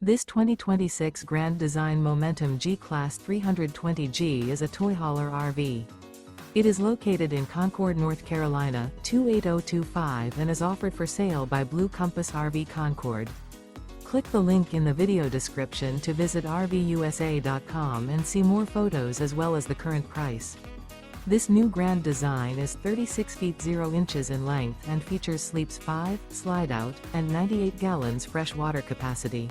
This 2026 Grand Design Momentum G-Class 320G is a toy hauler RV. It is located in Concord, North Carolina, 28025 and is offered for sale by Blue Compass RV Concord. Click the link in the video description to visit RVUSA.com and see more photos as well as the current price. This new Grand Design is 36 feet 0 inches in length and features sleeps 5, slide-out, and 98 gallons fresh water capacity.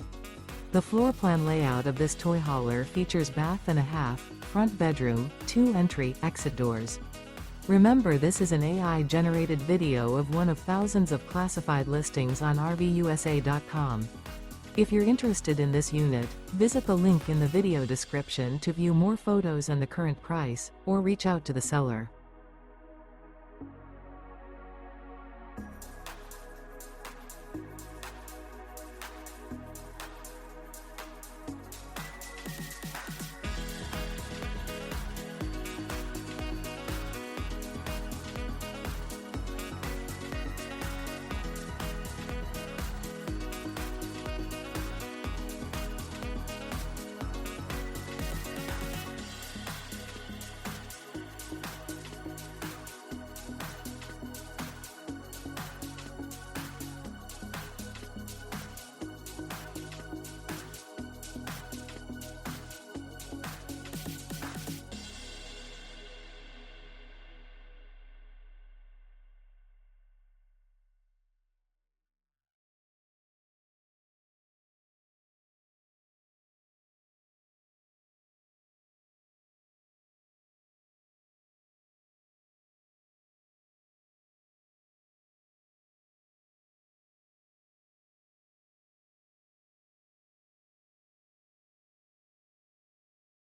The floor plan layout of this toy hauler features bath and a half, front bedroom, 2 entry/exit doors. Remember, this is an AI-generated video of one of thousands of classified listings on RVUSA.com. If you're interested in this unit, visit the link in the video description to view more photos and the current price, or reach out to the seller.